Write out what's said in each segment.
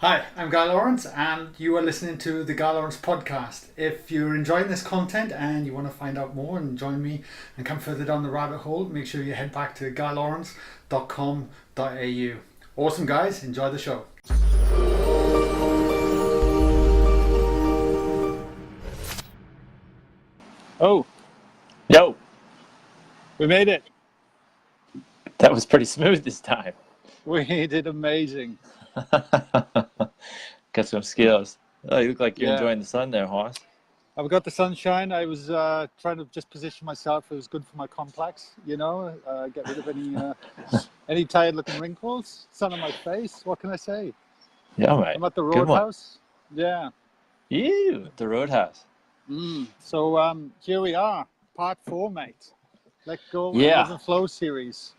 Hi, I'm Guy Lawrence, and you are listening to the Guy Lawrence podcast. If you're enjoying this content and you want to find out more and join me and come further down the rabbit hole, make sure you head back to guylawrence.com.au. Awesome, guys. Enjoy the show. Oh, Yo, we made it. that was pretty smooth this time. We did amazing. Got some skills. Oh, you look like you're Yeah. enjoying the sun there, Hoss. I've got the sunshine. I was trying to just position myself. It was good for my complex, get rid of any tired looking wrinkles, sun on my face. What can I say? Yeah, mate. I'm at the Good one. Roadhouse. Yeah. You, the Roadhouse. So here we are, part 4, mate. Let Go and Yeah. Live and Flow series.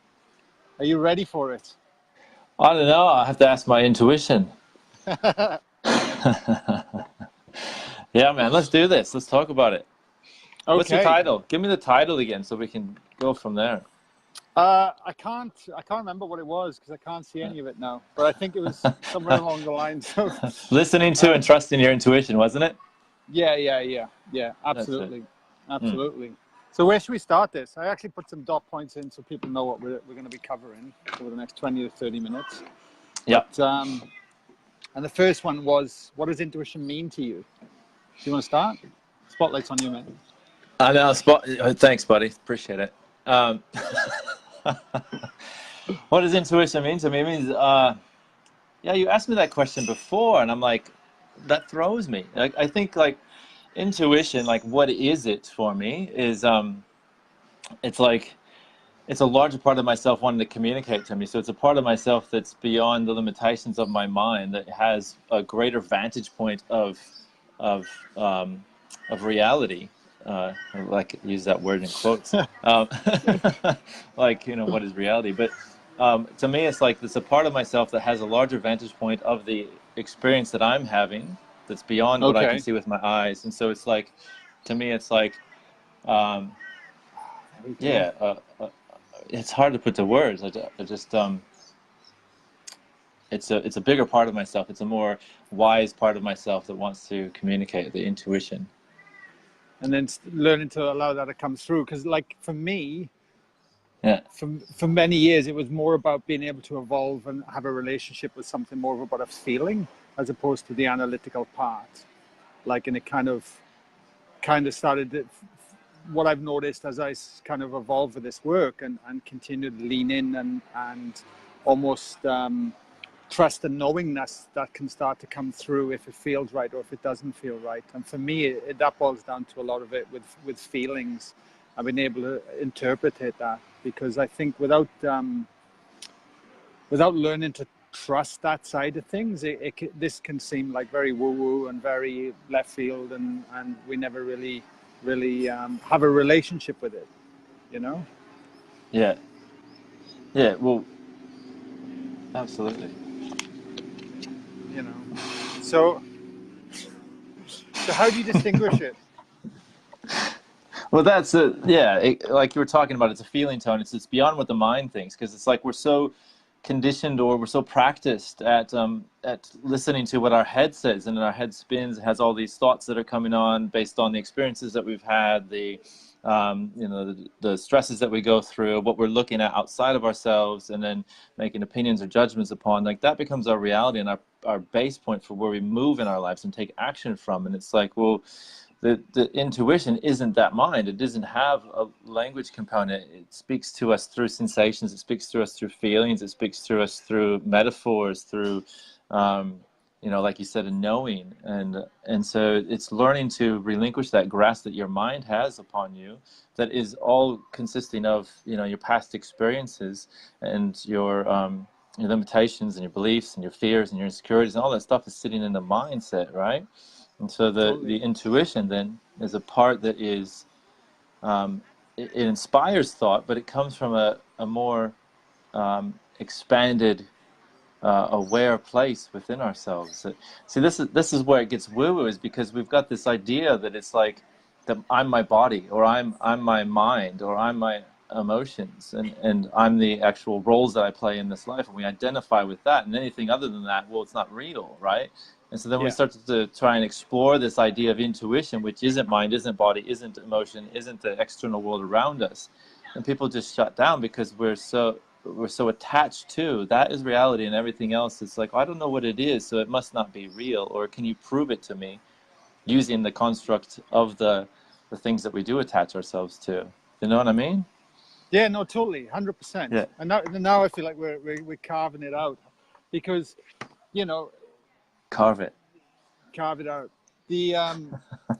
Are you ready for it? I don't know. I have to ask my intuition. Yeah, man. Let's do this. Let's talk about it. Okay. What's your title? Give me the title again so we can go from there. I can't remember what it was because I can't see any of it now. But I think it was somewhere along the lines of Listening to and trusting your intuition, wasn't it? yeah, absolutely. So where should we start this? I actually put some dot points in so people know what we're going to be covering over the next 20 to 30 minutes. Yeah. And the first one was, what does intuition mean to you? Do you want to start? Spotlight's on you, man. I know. Thanks, buddy. Appreciate it. What does intuition mean to me? It means, yeah, you asked me that question before, and I'm like, that throws me. I think like intuition, like what is it for me? Is it's like it's a larger part of myself wanting to communicate to me. So it's a part of myself that's beyond the limitations of my mind, that has a greater vantage point of reality. Like use that word in quotes. Like what is reality? But to me, it's like it's a part of myself that has a larger vantage point of the experience that I'm having, that's beyond what I can see with my eyes. And so it's like, to me, it's like, yeah. It's hard to put to words. I just it's a bigger part of myself. It's a more wise part of myself that wants to communicate, the intuition. And then learning to allow that to come through. Because like for me, yeah, for many years, it was more about being able to evolve and have a relationship with something more about a feeling, as opposed to the analytical part. Like, and it kind of started, what I've noticed as I kind of evolve with this work and continue to lean in and almost trust and knowingness that can start to come through if it feels right or if it doesn't feel right. And for me, that boils down to a lot of it with feelings. I've been able to interpret that, because I think without learning to trust that side of things, this can seem like very woo-woo and very left field, and we never really have a relationship with it, Yeah, well, absolutely. So how do you distinguish it? Well, that's it. Yeah, like you were talking about, it's a feeling tone. It's beyond what the mind thinks, because it's like we're so conditioned, or we're so practiced at listening to what our head says, and our head spins, has all these thoughts that are coming on based on the experiences that we've had, the stresses that we go through, what we're looking at outside of ourselves, and then making opinions or judgments upon. Like that becomes our reality and our base point for where we move in our lives and take action from. And it's like, well, the intuition isn't that mind. It doesn't have a language component. It speaks to us through sensations. It speaks to us through feelings. It speaks to us through metaphors, through, like you said, a knowing. And so it's learning to relinquish that grasp that your mind has upon you, that is all consisting of, your past experiences and your limitations and your beliefs and your fears and your insecurities, and all that stuff is sitting in the mindset, right? And so the intuition then is a part that is, it inspires thought, but it comes from a more expanded, aware place within ourselves. See, this is where it gets woo-woo, is because we've got this idea that it's like that I'm my body, or I'm my mind, or I'm my emotions, and I'm the actual roles that I play in this life, and we identify with that, and anything other than that, well, it's not real, right? And so then we Yeah. start to try and explore this idea of intuition, which isn't mind, isn't body, isn't emotion, isn't the external world around us, and people just shut down because we're so attached to that is reality, and everything else is like, I don't know what it is, so it must not be real, or can you prove it to me using the construct of the things that we do attach ourselves to. You know what I mean? Yeah, no, totally, 100%. Yeah. And now I feel like we're carving it out, because, you know, Carve it. carve it out. The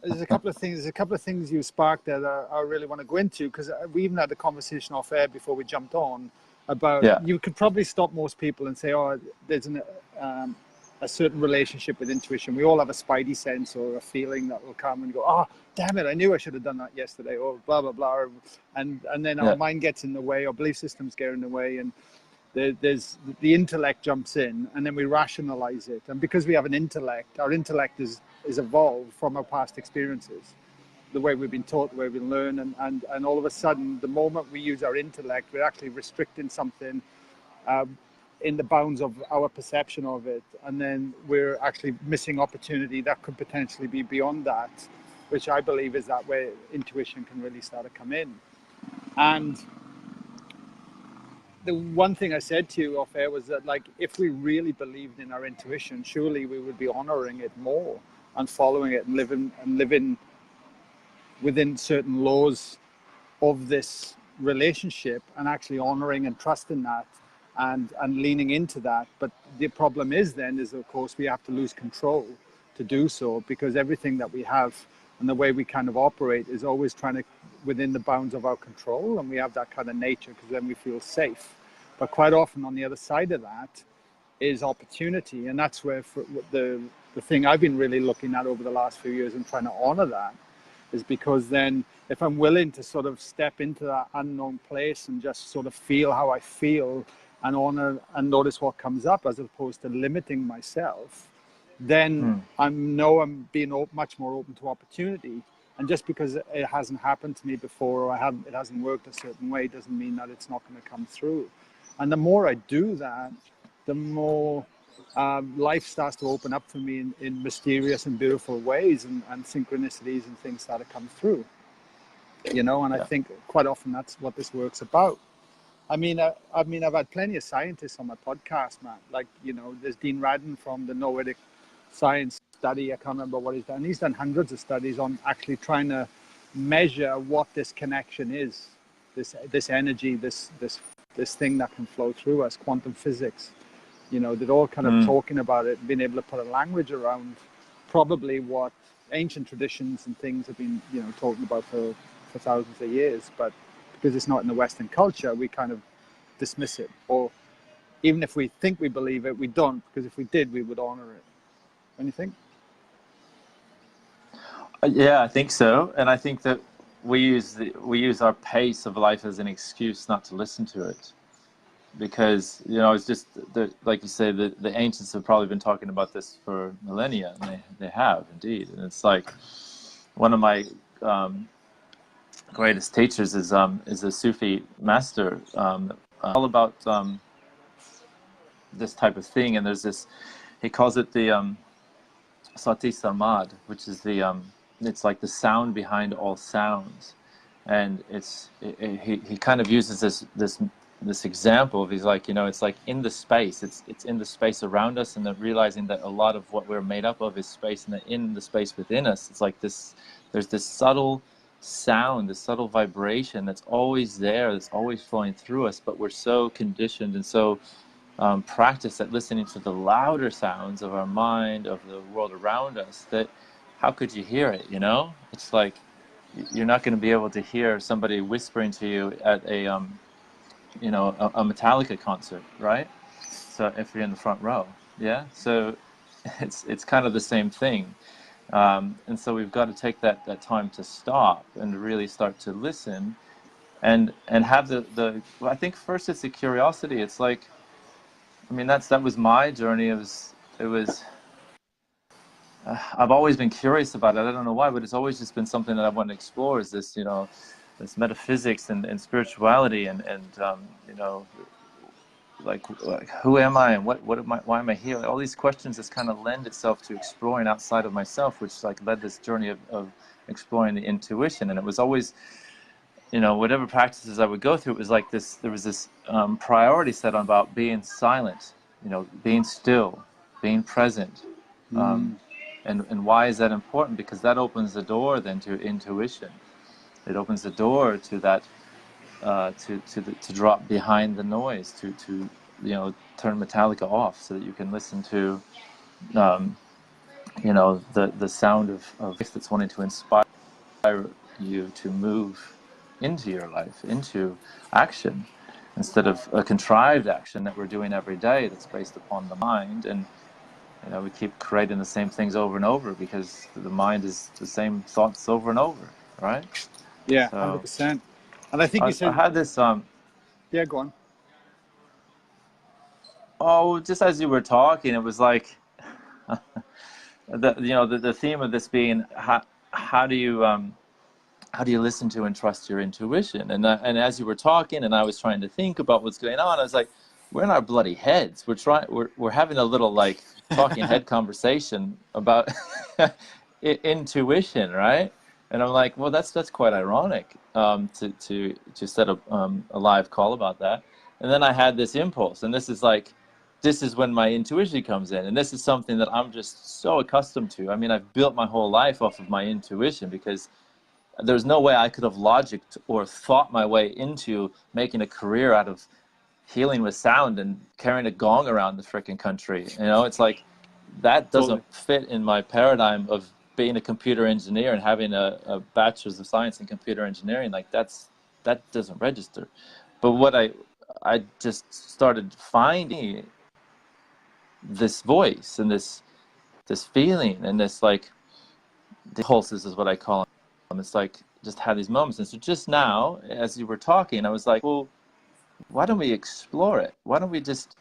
there's a couple of things you sparked there that I really want to go into, because we even had a conversation off air before we jumped on about, Yeah. you could probably stop most people and say, oh, there's a certain relationship with intuition. We all have a spidey sense or a feeling that will come and go, oh, damn it, I knew I should have done that yesterday, or blah, blah, blah. And then our mind gets in the way, our belief systems get in the way, and there's the intellect jumps in, and then we rationalize it. And because we have an intellect, our intellect is evolved from our past experiences, the way we've been taught, the way we learn, and all of a sudden, the moment we use our intellect, we're actually restricting something in the bounds of our perception of it, and then we're actually missing opportunity that could potentially be beyond that, which I believe is that where intuition can really start to come in. And the one thing I said to you off air was that, like, if we really believed in our intuition, surely we would be honoring it more and following it and living within certain laws of this relationship, and actually honoring and trusting that, and leaning into that. But the problem is of course, we have to lose control to do so, because everything that we have and the way we kind of operate is always trying to within the bounds of our control, and we have that kind of nature because then we feel safe. But quite often on the other side of that is opportunity, and that's where the thing I've been really looking at over the last few years and trying to honor that is, because then if I'm willing to sort of step into that unknown place and just sort of feel how I feel and honor and notice what comes up, as opposed to limiting myself, then I'm being much more open to opportunity. And just because it hasn't happened to me before, or it hasn't worked a certain way, doesn't mean that it's not going to come through. And the more I do that, the more life starts to open up for me in mysterious and beautiful ways, and synchronicities and things start to come through, you know. And I think quite often that's what this work's about. I mean, I've had plenty of scientists on my podcast, Matt. Like, you know, there's Dean Radden from the Noetic Science Study. I can't remember what he's done. He's done hundreds of studies on actually trying to measure what this connection is, this energy, this thing that can flow through us, quantum physics. You know, they're all kind of talking about it, being able to put a language around probably what ancient traditions and things have been, you know, talking about for thousands of years. But because it's not in the Western culture, we kind of dismiss it. Or even if we think we believe it, we don't, because if we did, we would honor it. Don't you think? Yeah, I think so. And I think that we use our pace of life as an excuse not to listen to it. Because, you know, it's just, like you say, the ancients have probably been talking about this for millennia, and they have indeed. And it's like, one of my greatest teachers is a Sufi master, all about this type of thing. And there's this, he calls it the Sati Samad, which is it's like the sound behind all sounds. And he kind of uses this example of, he's like, you know, it's like in the space, it's in the space around us, and then realizing that a lot of what we're made up of is space, and that in the space within us, it's like this, there's this subtle sound, this subtle vibration that's always there, that's always flowing through us, but we're so conditioned and so practiced at listening to the louder sounds of our mind, of the world around us, that how could you hear it, you know? It's like, you're not going to be able to hear somebody whispering to you at a you know, a Metallica concert, right? So if you're in the front row, yeah. So it's kind of the same thing, and so we've got to take that time to stop and really start to listen, and have the. I think first it's the curiosity. It's like, I mean, that was my journey. It was. I've always been curious about it. I don't know why, but it's always just been something that I want to explore. Is this, you know, this metaphysics and spirituality and you know, like who am I and what am I, why am I here? All these questions just kind of lend itself to exploring outside of myself, which like led this journey of exploring the intuition. And it was always, you know, whatever practices I would go through, it was like this, there was this priority set on about being silent, you know, being still, being present. And why is that important? Because that opens the door then to intuition. It opens the door to that, to drop behind the noise, to you know, turn Metallica off so that you can listen to, you know, the sound of life that's wanting to inspire you to move into your life, into action, instead of a contrived action that we're doing every day that's based upon the mind. And you know, we keep creating the same things over and over because the mind is the same thoughts over and over, right? Yeah, So 100%. And I think you I said, had this yeah, go on. oh, just as you were talking, it was like you know, the theme of this being how do you listen to and trust your intuition? And as you were talking, and I was trying to think about what's going on, I was like, we're in our bloody heads. We're having a little like talking head conversation about intuition, right? And I'm like, well, that's quite ironic to set up a live call about that. And then I had this impulse, and this is when my intuition comes in, and this is something that I'm just so accustomed to. I mean, I've built my whole life off of my intuition because there's no way I could have logicked or thought my way into making a career out of healing with sound and carrying a gong around the freaking country. You know, it's like that doesn't fit in my paradigm of being a computer engineer and having a bachelor's of science in computer engineering. Like that doesn't register. But what I just started finding this voice and this feeling and this like the pulses is what I call them. It's like just had these moments. And so just now, as you were talking, I was like, well, why don't we explore it? Why don't we just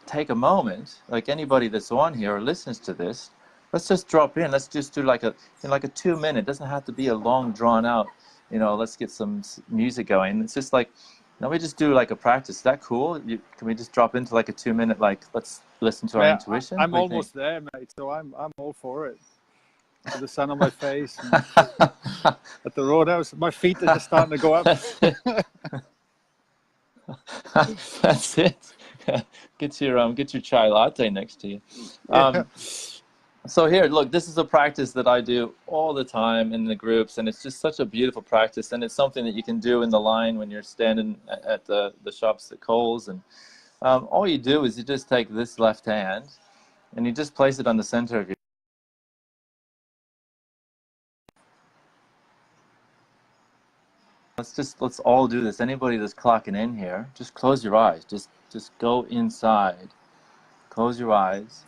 take a moment, like anybody that's on here or listens to this, let's just drop in. Let's just do like a 2 minute. It doesn't have to be a long drawn out, you know, let's get some music going. It's just like, now we just do like a practice. Is that cool? Can we just drop into like a 2 minute, like, let's listen to our intuition? I'm almost there, mate. So I'm all for it. With the sun on my face and at the roadhouse, my feet are just starting to go up. That's it. Get your chai latte next to you. Yeah. So here, look, this is a practice that I do all the time in the groups, and it's just such a beautiful practice, and it's something that you can do in the line when you're standing at the shops at Coles. And all you do is you just take this left hand and you just place it on the center of your. Let's all do this. Anybody that's clocking in here, just close your eyes. Just go inside. Close your eyes.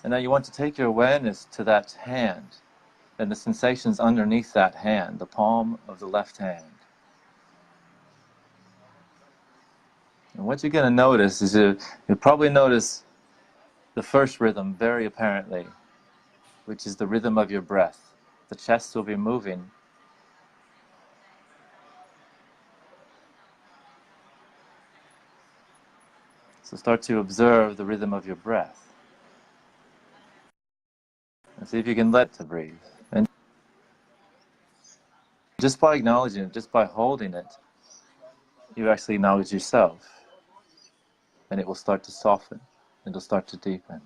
And now you want to take your awareness to that hand and the sensations underneath that hand, the palm of the left hand. And what you're going to notice is you'll probably notice the first rhythm very apparently, which is the rhythm of your breath. The chest will be moving. So start to observe the rhythm of your breath. And see if you can let it to breathe. And just by acknowledging it, just by holding it, you actually acknowledge yourself. And it will start to soften. It'll start to deepen.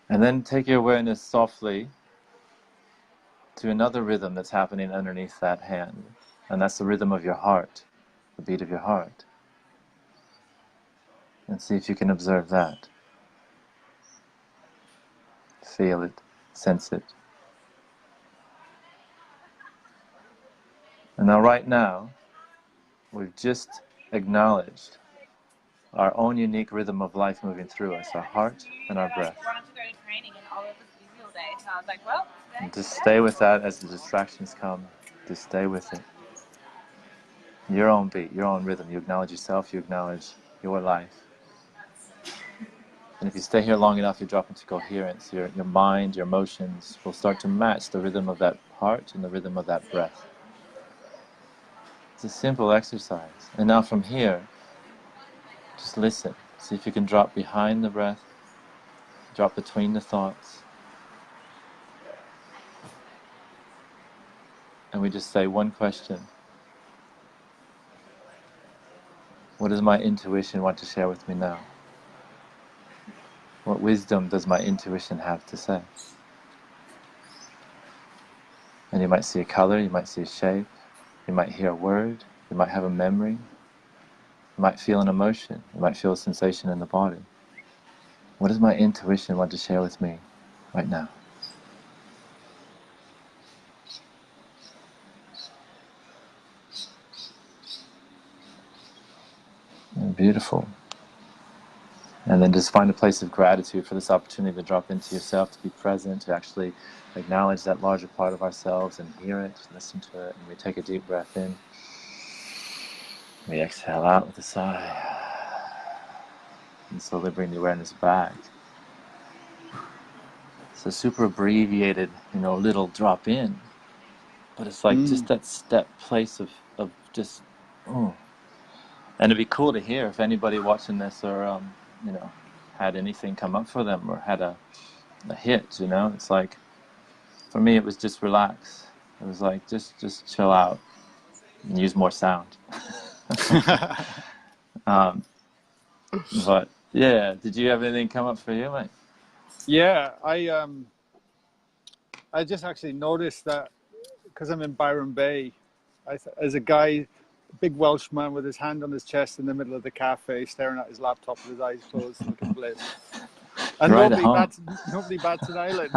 And then take your awareness softly to another rhythm that's happening underneath that hand. And that's the rhythm of your heart, the beat of your heart. And see if you can observe that. Feel it, sense it. And now right now, we've just acknowledged our own unique rhythm of life moving through us, our heart and our breath. And just stay with that as the distractions come. Just stay with it. Your own beat, your own rhythm. You acknowledge yourself, you acknowledge your life. And if you stay here long enough, you drop into coherence. Your mind, your emotions will start to match the rhythm of that heart and the rhythm of that breath. It's a simple exercise. And now from here, just listen. See if you can drop behind the breath, drop between the thoughts. And we just say one question. What does my intuition want to share with me now? What wisdom does my intuition have to say? And you might see a color, you might see a shape, you might hear a word, you might have a memory, you might feel an emotion, you might feel a sensation in the body. What does my intuition want to share with me right now? Beautiful. And then just find a place of gratitude for this opportunity to drop into yourself, to be present, to actually acknowledge that larger part of ourselves and hear it, listen to it. And we take a deep breath in. We exhale out with a sigh. And slowly bring the awareness back. It's a super abbreviated, little drop in. But it's like just that step place of just, oh. And it'd be cool to hear if anybody watching this or, had anything come up for them or had a hit, It's like, for me, it was just relax. It was like, just chill out and use more sound. But yeah, did you have anything come up for you, mate? Yeah, I just actually noticed that because I'm in Byron Bay, as a guy, big Welshman with his hand on his chest in the middle of the cafe, staring at his laptop with his eyes closed, looking bliss. And right nobody bats an eyelid.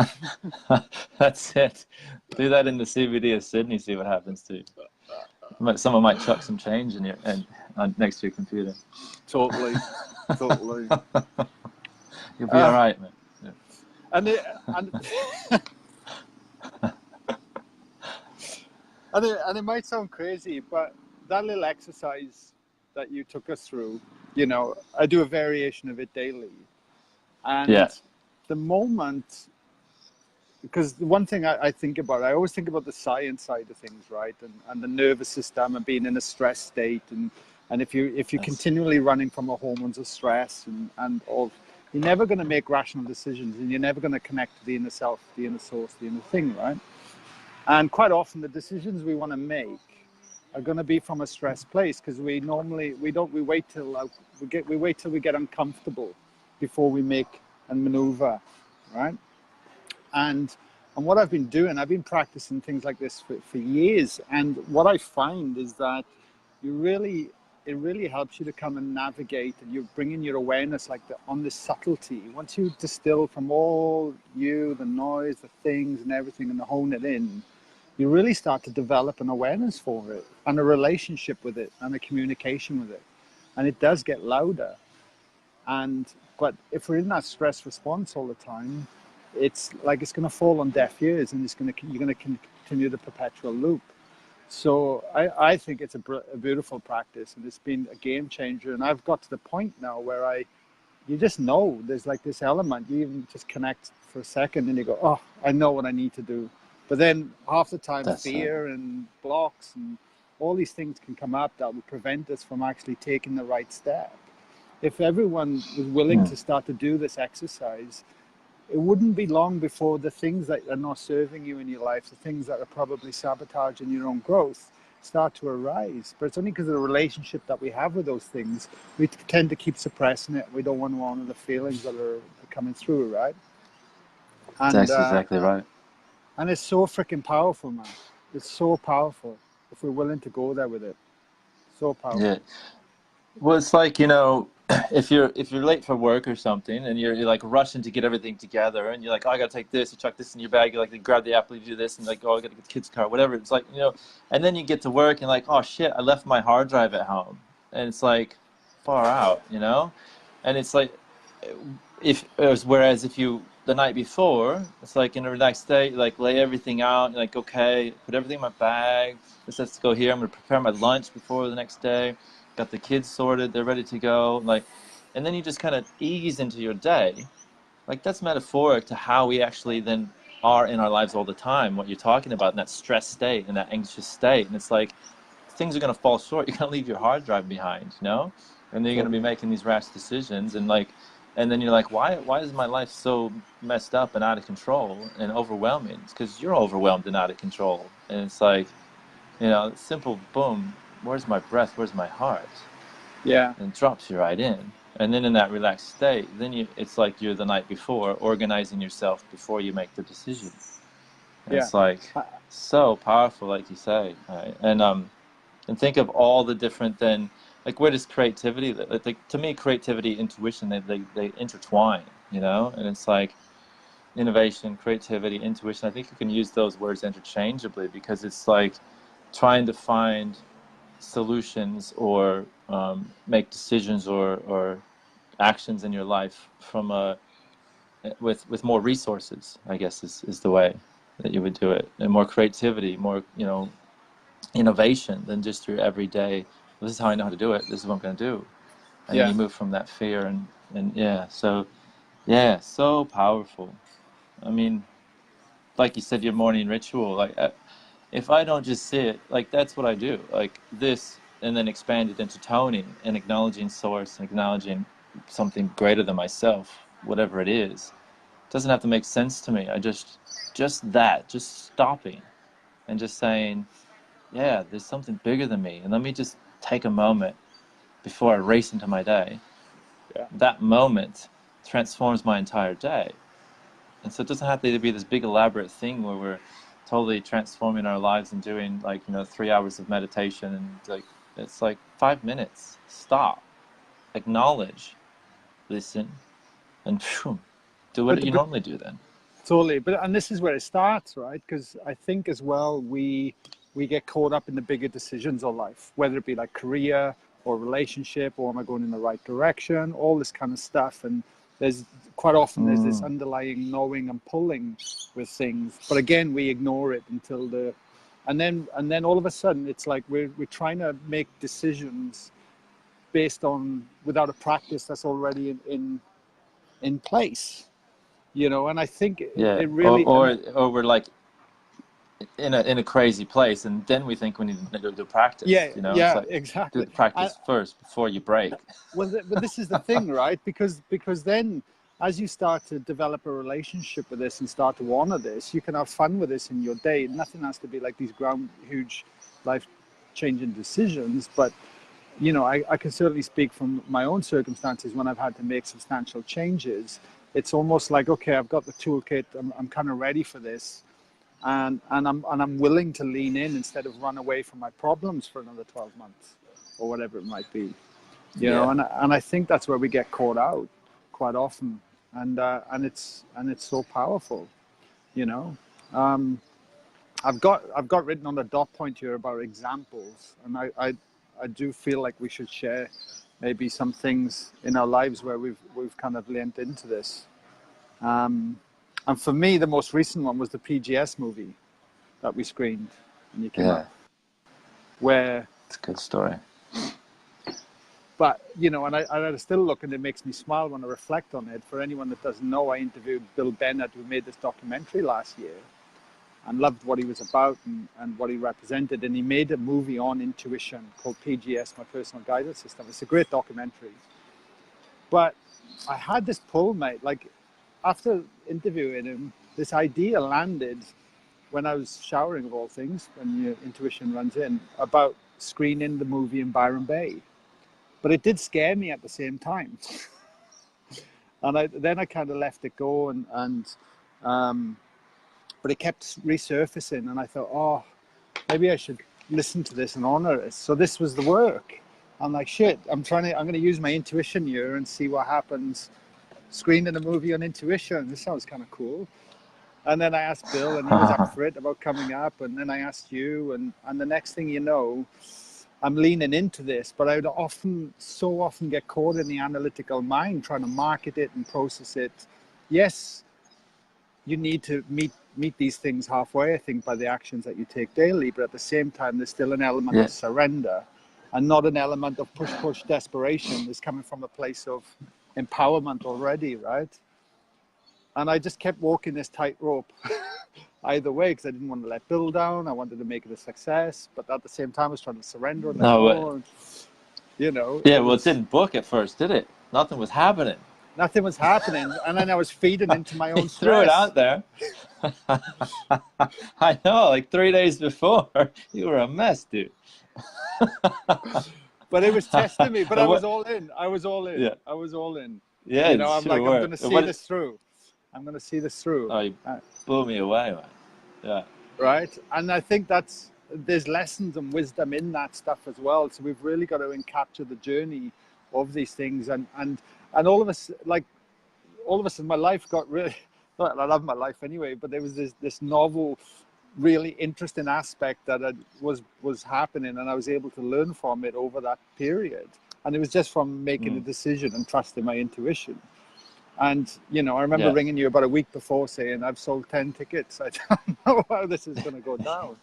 That's it. Do that in the CBD of Sydney, see what happens to you. Someone might chuck some change in next to your computer. Totally. You'll be all right, man. Yeah. And it might sound crazy, but that little exercise that you took us through, I do a variation of it daily. And the moment, because the one thing I think about, I always think about the science side of things, right? And the nervous system and being in a stress state. And if you're continually running from the hormones of stress and all, you're never going to make rational decisions, and you're never going to connect to the inner self, the inner source, the inner thing, right? And quite often the decisions we want to make are going to be from a stress place, because we wait till we get uncomfortable before we make and maneuver, right? And what I've been doing, I've been practicing things like this for years, and what I find is that it really helps you to come and navigate, and you're bringing your awareness on this subtlety. Once you distill from all the noise, the things and everything, and hone it in, you really start to develop an awareness for it and a relationship with it and a communication with it. And it does get louder. But if we're in that stress response all the time, it's like it's going to fall on deaf ears, and you're going to continue the perpetual loop. So I think it's a beautiful practice, and it's been a game changer. And I've got to the point now where you just know there's like this element. You even just connect for a second and you go, oh, I know what I need to do. But then half the time, fear and blocks and all these things can come up that will prevent us from actually taking the right step. If everyone was willing to start to do this exercise, it wouldn't be long before the things that are not serving you in your life, the things that are probably sabotaging your own growth, start to arise. But it's only because of the relationship that we have with those things, we tend to keep suppressing it. We don't want to honor the feelings that are coming through, right? And, that's exactly right. And it's so freaking powerful, man. It's so powerful if we're willing to go there with it. So powerful. Yeah. Well, it's like, if you're late for work or something, and you're like rushing to get everything together, and you're like, oh, I gotta take this, you chuck this in your bag, you like grab the apple, you do this, and like, oh, I gotta get the kids' car, whatever. It's like, and then you get to work and like, oh shit, I left my hard drive at home, and it's like far out, and it's like, whereas if you the night before, it's like in a relaxed state, you like lay everything out, you're like, okay, put everything in my bag, let's go here, I'm gonna prepare my lunch before the next day. Got the kids sorted, they're ready to go. Like, and then you just kind of ease into your day. Like, that's metaphoric to how we actually then are in our lives all the time, what you're talking about, in that stress state, in that anxious state. And it's like, things are going to fall short. You're going to leave your hard drive behind, you know? And then you're going to be making these rash decisions. And like, and then you're like, why is my life so messed up and out of control and overwhelming? It's because you're overwhelmed and out of control. And it's like, you know, simple, boom, where's my breath? Where's my heart? Yeah. And it drops you right in. And then in that relaxed state, then it's like you're the night before, organizing yourself before you make the decision. And Yeah. it's like so powerful, like you say, right? And think of all the different, then, like, where does creativity, like, to me, creativity, intuition, they intertwine, you know? And it's like innovation, creativity, intuition. I think you can use those words interchangeably, because it's like trying to find solutions or make decisions or actions in your life from with more resources, I guess, is the way that you would do it, and more creativity, more, you know, innovation than just your everyday, this is how I know how to do it, this is what I'm going to do. And then you move from that fear and yeah, so yeah, so powerful. I mean, like you said, your morning ritual, like, if I don't just sit, like, that's what I do, like this, and then expand it into toning and acknowledging source and acknowledging something greater than myself, whatever it is. It doesn't have to make sense to me. I just stopping and just saying, yeah, there's something bigger than me, and let me just take a moment before I race into my day. Yeah. That moment transforms my entire day. And so it doesn't have to be this big elaborate thing where we're totally transforming our lives and doing, like, you know, 3 hours of meditation, and like, it's like 5 minutes. Stop, acknowledge, listen, and phew, do what you normally do then. Totally. And this is where it starts, right? Because I think as well, we get caught up in the bigger decisions of life, whether it be like career or relationship, or am I going in the right direction, all this kind of stuff. And there's quite often there's this underlying knowing and pulling with things, but again, we ignore it until and then all of a sudden it's like we're trying to make decisions based on, without a practice that's already in place, you know. And I think it really, or we're like in a crazy place, and then we think we need to do practice. You know, it's like, exactly. do the practice first before you break. But this is the thing, right? Because then, as you start to develop a relationship with this and start to honor this, you can have fun with this in your day. Nothing has to be like these huge life-changing decisions. But, you know, I can certainly speak from my own circumstances when I've had to make substantial changes. It's almost like, okay, I've got the toolkit. I'm kind of ready for this. And I'm willing to lean in instead of run away from my problems for another 12 months or whatever it might be. You know, and I think that's where we get caught out quite often, and it's so powerful, you know. I've got written on the dot point here about examples, and I do feel like we should share maybe some things in our lives where we've kind of leaned into this. And for me, the most recent one was the PGS movie that we screened when you came up, where it's a good story. But, you know, and I still look, and it makes me smile when I reflect on it. For anyone that doesn't know, I interviewed Bill Bennett, who made this documentary last year, and loved what he was about and what he represented. And he made a movie on intuition called PGS, My Personal Guidance System. It's a great documentary. But I had this pull, mate. Like, after interviewing him, this idea landed when I was showering, of all things, when your intuition runs in, about screening the movie in Byron Bay. But it did scare me at the same time. And then I kind of left it go, but it kept resurfacing, and I thought, oh, maybe I should listen to this and honor it. So this was the work. I'm like, shit, I'm going to use my intuition here and see what happens. Screening a movie on intuition, this sounds kind of cool. And then I asked Bill, and he was up for it about coming up. And then I asked you, and the next thing you know, I'm leaning into this, but I would so often get caught in the analytical mind, trying to market it and process it. Yes, you need to meet these things halfway, I think, by the actions that you take daily. But at the same time, there's still an element of surrender. and not an element of push desperation. Is coming from a place of empowerment already, right? And I just kept walking this tightrope either way, because I didn't want to let Bill down. I wanted to make it a success, but at the same time I was trying to surrender and let go. You know, yeah, well, it didn't book at first, did it? Nothing was happening. Nothing was happening, and then I was feeding into my own stress. Threw it out there. I know, like 3 days before, you were a mess, dude. But it was testing me. But I was all in. I was all in. Yeah. I was all in. Yeah, you know, I'm sure like, were. I'm going to see this through. I'm going to see this through. Oh, you blew me away, man. Yeah. Right. And I think there's lessons and wisdom in that stuff as well. So we've really got to capture the journey of these things. And all of us, in my life got really, well, I love my life anyway, but there was this novel, really interesting aspect that was happening, and I was able to learn from it over that period. And it was just from making a decision and trusting my intuition. And, you know, I remember ringing you about a week before saying, I've sold 10 tickets. I don't know how this is going to go down.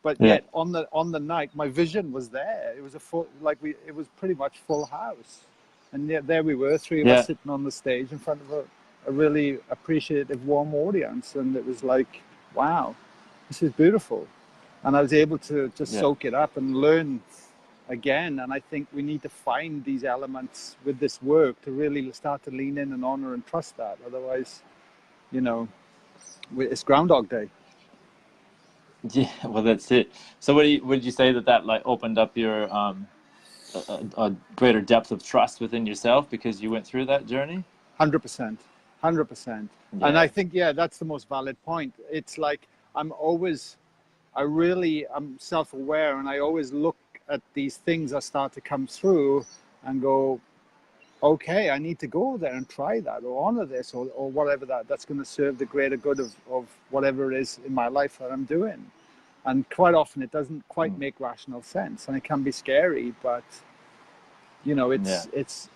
But yet on the night, my vision was there. It was it was pretty much full house. And yet there we were, three of us sitting on the stage in front of a really appreciative, warm audience. And it was like, wow, this is beautiful. And I was able to just soak it up and learn again. And I think we need to find these elements with this work to really start to lean in and honor and trust that. Otherwise, you know, it's Groundhog Day. Yeah, well, that's it. So would you say that like opened up your a greater depth of trust within yourself because you went through that journey? 100%. And I think, that's the most valid point. It's like, I'm self-aware, and I always look at these things that start to come through and go, okay, I need to go there and try that, or honor this, or whatever that's going to serve the greater good of whatever it is in my life that I'm doing. And quite often it doesn't quite make rational sense, and it can be scary, but you know, it's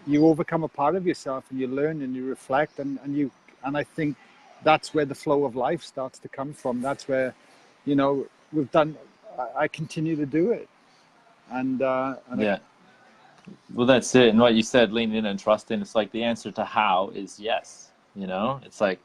you overcome a part of yourself, and you learn and you reflect, and I think that's where the flow of life starts to come from. That's where, you know, I continue to do it. And well, that's it. And what you said, leaning in and trusting, it's like the answer to how is yes. You know, it's like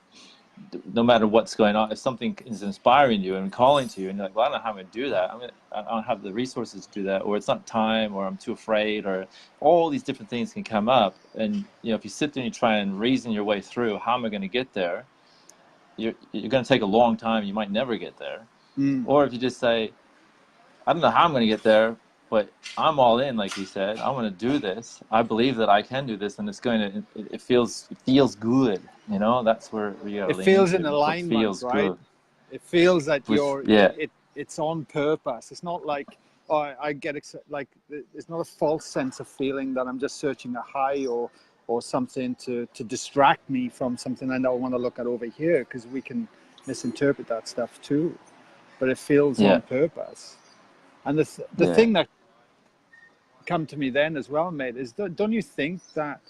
no matter what's going on, if something is inspiring you and calling to you, and you're like, well, I don't know how I'm going to do that. I don't have the resources to do that, or it's not time, or I'm too afraid, or all these different things can come up. And you know, if you sit there and you try and reason your way through, how am I going to get there? You're going to take a long time. You might never get there. Or if you just say, I don't know how I'm going to get there, but I'm all in, like you said. I want to do this. I believe that I can do this, and it's going to. It feels good. You know, that's where you got to lean into. It feels in alignment, right? Good. It feels that it's on purpose. It's not like, oh, I get like, it's not a false sense of feeling that I'm just searching a high or something to distract me from something I don't want to look at over here, because we can misinterpret that stuff too. But it feels on purpose. And the thing that come to me then as well, mate, is don't you think that,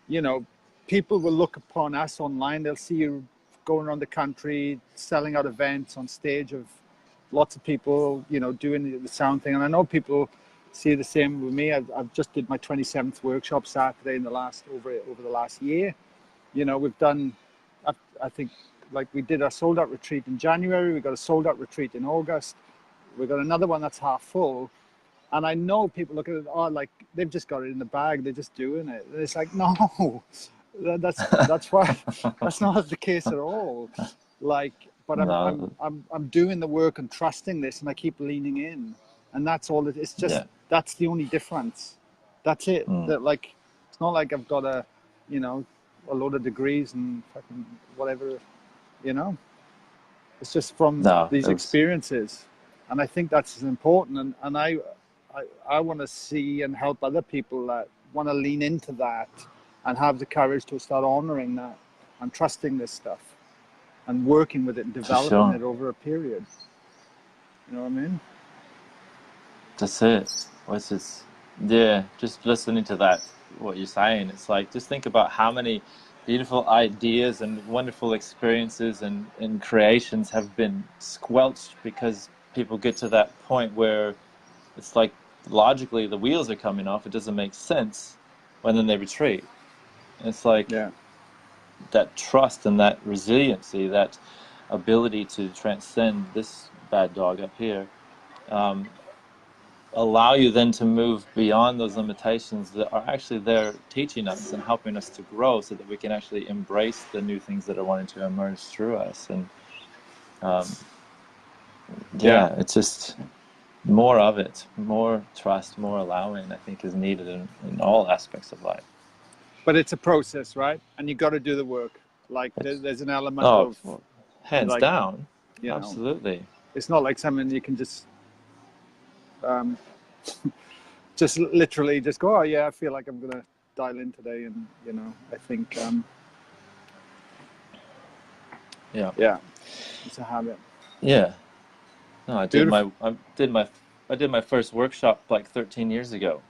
you know, people will look upon us online, they'll see you going around the country, selling out events on stage of lots of people, you know, doing the sound thing. And I know people see the same with me. I've just did my 27th workshop Saturday in the last, over the last year. You know, we've done, I think, like we did a sold out retreat in January, we got a sold out retreat in August. We got another one that's half full, and I know people look at it, oh, like they've just got it in the bag, they're just doing it. And it's like, no, that's why that's not the case at all. Like, but I'm doing the work and trusting this, and I keep leaning in, and that's all. It's just that's the only difference. That's it. That, like, it's not like I've got a load of degrees and fucking whatever, you know. It's just from these experiences. And I think that's important, and I want to see and help other people that want to lean into that and have the courage to start honoring that and trusting this stuff and working with it and developing it over a period. You know what I mean? That's it. What's this? Yeah, just listening to that, what you're saying, it's like, just think about how many beautiful ideas and wonderful experiences and creations have been squelched because people get to that point where it's like logically the wheels are coming off. It doesn't make sense, and then they retreat. And it's like that trust and that resiliency, that ability to transcend this bad dog up here, allow you then to move beyond those limitations that are actually there teaching us and helping us to grow, so that we can actually embrace the new things that are wanting to emerge through us. And it's just more of it, more trust, more allowing, I think, is needed in all aspects of life. But it's a process, right? And you got to do the work. Like there's an element of hands like, down, you know, absolutely. it's not like something you can just literally just go, oh yeah, I feel like I'm gonna dial in today, and you know, I think it's a habit. Yeah. No, I did my first workshop like 13 years ago.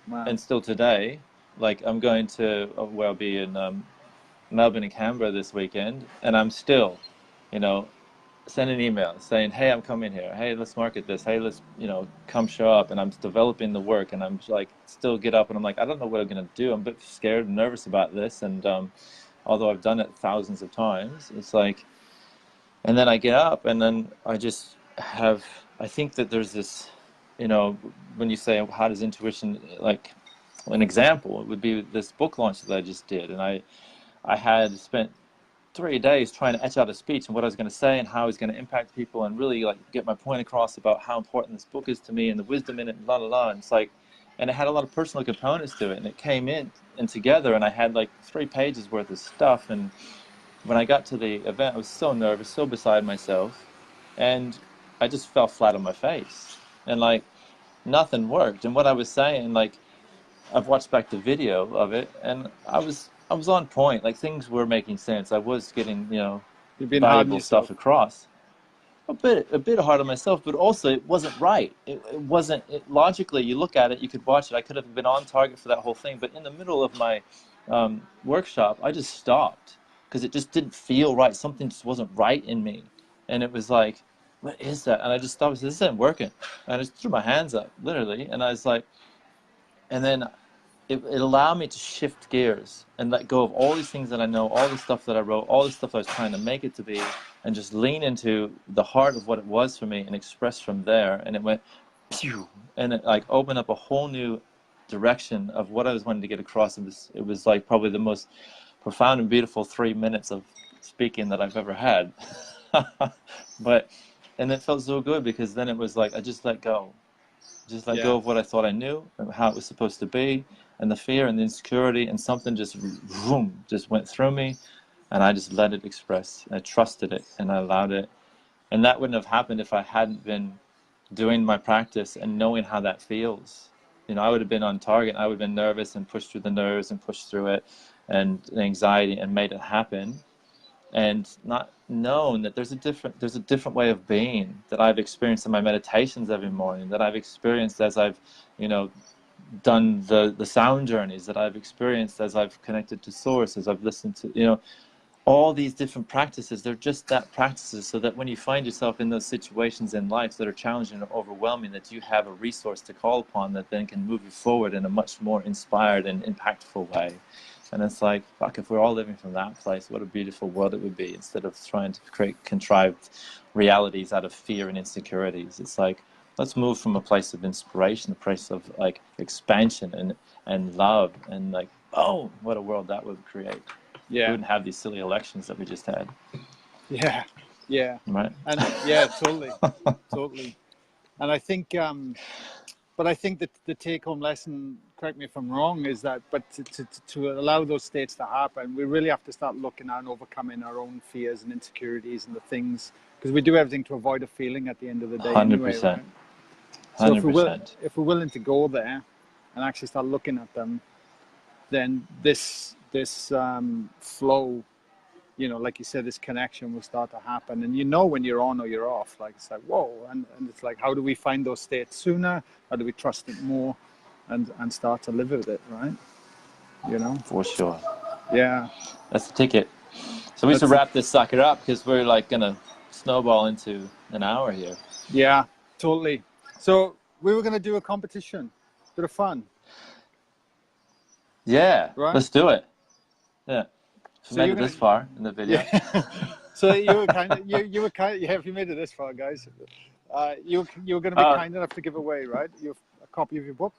Wow. And still today, like I'm going to where I'll be in Melbourne and Canberra this weekend, and I'm still, you know, sending emails saying, hey, I'm coming here, hey, let's market this, hey, let's, you know, come show up. And I'm developing the work, and I'm like still get up and I'm like, I don't know what I'm gonna do. I'm a bit scared and nervous about this, and although I've done it thousands of times, it's like, and then I get up and then I just have, I think that there's this, you know, when you say how does intuition, like an example would be this book launch that I just did, and I had spent 3 days trying to etch out a speech and what I was going to say and how I was going to impact people and really like get my point across about how important this book is to me and the wisdom in it and blah blah blah. And it's like, and it had a lot of personal components to it, and it came in and together, and I had like 3 pages worth of stuff. And when I got to the event, I was so nervous, so beside myself, and I just fell flat on my face, and like nothing worked. And what I was saying, like, I've watched back the video of it, and I was on point. Like things were making sense. I was getting, you know, valuable stuff across. A bit hard on myself, but also it wasn't right. It wasn't. Logically, you look at it, you could watch it. I could have been on target for that whole thing, but in the middle of my workshop, I just stopped because it just didn't feel right. Something just wasn't right in me, and it was like, what is that? And I just stopped. I said, this isn't working. And I just threw my hands up, literally, and I was like, and then it allowed me to shift gears and let go of all these things that I know, all the stuff that I wrote, all the stuff I was trying to make it to be, and just lean into the heart of what it was for me and express from there. And it went, pew, and it like opened up a whole new direction of what I was wanting to get across. It was like probably the most profound and beautiful 3 minutes of speaking that I've ever had. And it felt so good, because then it was like I just let go. Just let go of what I thought I knew and how it was supposed to be, and the fear and the insecurity, and something just vroom, just went through me, and I just let it express. I trusted it and I allowed it. And that wouldn't have happened if I hadn't been doing my practice and knowing how that feels. You know, I would have been on target. I would have been nervous and pushed through the nerves and pushed through it and the anxiety and made it happen, and not known that there's a different way of being that I've experienced in my meditations every morning, that I've experienced as I've, you know, done the sound journeys, that I've experienced as I've connected to source, as I've listened to, you know, all these different practices. They're just that, practices, so that when you find yourself in those situations in life that are challenging or overwhelming, that you have a resource to call upon that then can move you forward in a much more inspired and impactful way. And it's like, fuck, if we're all living from that place, what a beautiful world it would be, instead of trying to create contrived realities out of fear and insecurities. It's like, let's move from a place of inspiration, a place of like expansion and love, and like, oh, what a world that would create. Yeah. We wouldn't have these silly elections that we just had. Yeah. Yeah. Right. And yeah, totally. And I think, but I think that the take-home lesson, correct me if I'm wrong, is that, but to allow those states to happen, we really have to start looking at and overcoming our own fears and insecurities and the things, because we do everything to avoid a feeling at the end of the day 100%. Anyway, right? So 100%. if we're willing to go there and actually start looking at them, then this flow, you know, like you said, this connection will start to happen. And you know when you're on or you're off, like it's like, whoa. And it's like, how do we find those states sooner? How do we trust it more and start to live with it, right? You know? For sure. Yeah. That's the ticket. So we should wrap this sucker up, because we're like going to snowball into an hour here. Yeah, totally. So we were going to do a competition, bit of fun. Yeah, Right. let's do it. Yeah. So Made you're it this gonna- far in the video. Yeah. So you were kind of, you were kind of, yeah, if you made it this far, guys, you were going to be kind enough to give away, right? You a copy of your book.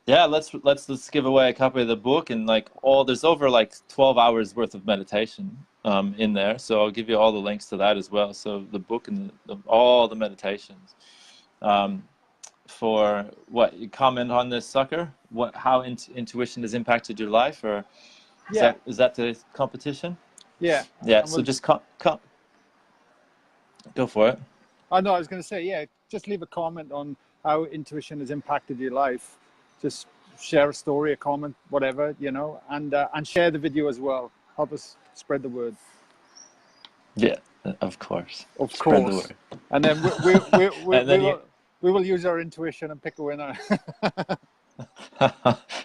Yeah, let's give away a copy of the book, and like there's over like 12 hours worth of meditation in there. So I'll give you all the links to that as well. So the book and all the meditations. For what you comment on this, sucker? How intuition has impacted your life, or is that the competition? Yeah. Yeah. So just go for it. I know. I was going to say, yeah. Just leave a comment on how intuition has impacted your life. Just share a story, a comment, whatever, you know, and share the video as well. Help us spread the word. Yeah, of course. Of Spread course. the word. And then we will use our intuition and pick a winner.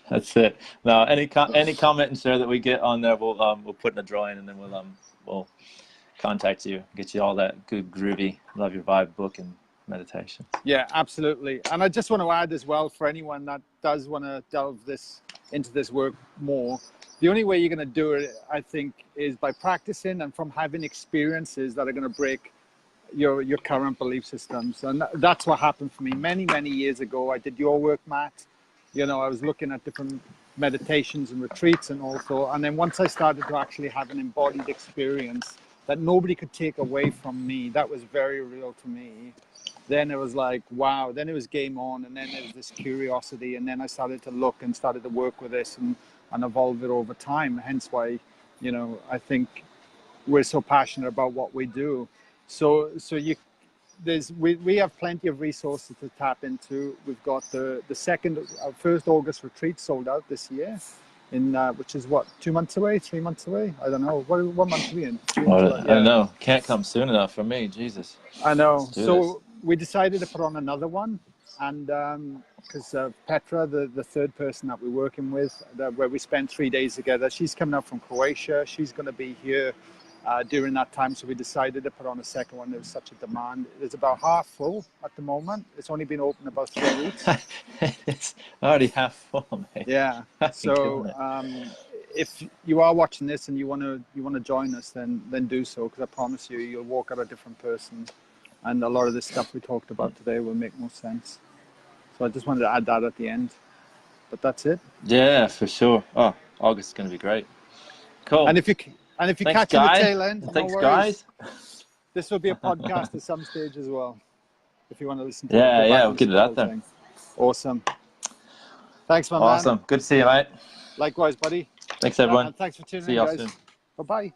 That's it. Now, any comment and share that we get on there, we'll put in a drawing, and then we'll contact you, get you all that good groovy Love Your Vibe book and meditation. Yeah, absolutely. And I just want to add as well, for anyone that does want to delve into this work more, the only way you're going to do it, I think, is by practicing and from having experiences that are going to break your current belief systems. And that's what happened for me many years ago. I did your work, Matt. You know, I was looking at different meditations and retreats and also, and then once I started to actually have an embodied experience that nobody could take away from me, that was very real to me. Then it was like, wow, then it was game on. And then there was this curiosity. And then I started to look and started to work with this and evolve it over time. Hence why, you know, I think we're so passionate about what we do. So we have plenty of resources to tap into. We've got the first August retreat sold out this year, which is what, 2 months away, 3 months away? I don't know. What month are we in? I don't know. Can't come soon enough for me. Jesus. I know. So we decided to put on another one, and because Petra, the third person that we're working with, where we spent 3 days together, she's coming up from Croatia. She's going to be here during that time, so we decided to put on a second one. There was such a demand. It's about half full at the moment. It's only been open about 3 weeks. It's already half full, mate. Yeah. So if you are watching this and you want to join us, then do so, because I promise you, you'll walk out a different person, and a lot of this stuff we talked about today will make more sense. So I just wanted to add that at the end. But that's it. Yeah, for sure. Oh, August is going to be great. Cool. And if you catch in the tail end, thanks, no worries. guys. This will be a podcast at some stage as well, if you want to listen to it. Yeah, we'll get it out there. Awesome. Thanks, my man. Awesome. Good to see you, mate. Likewise, buddy. Thanks, everyone. And thanks for tuning see in, y'all guys. soon. Bye-bye.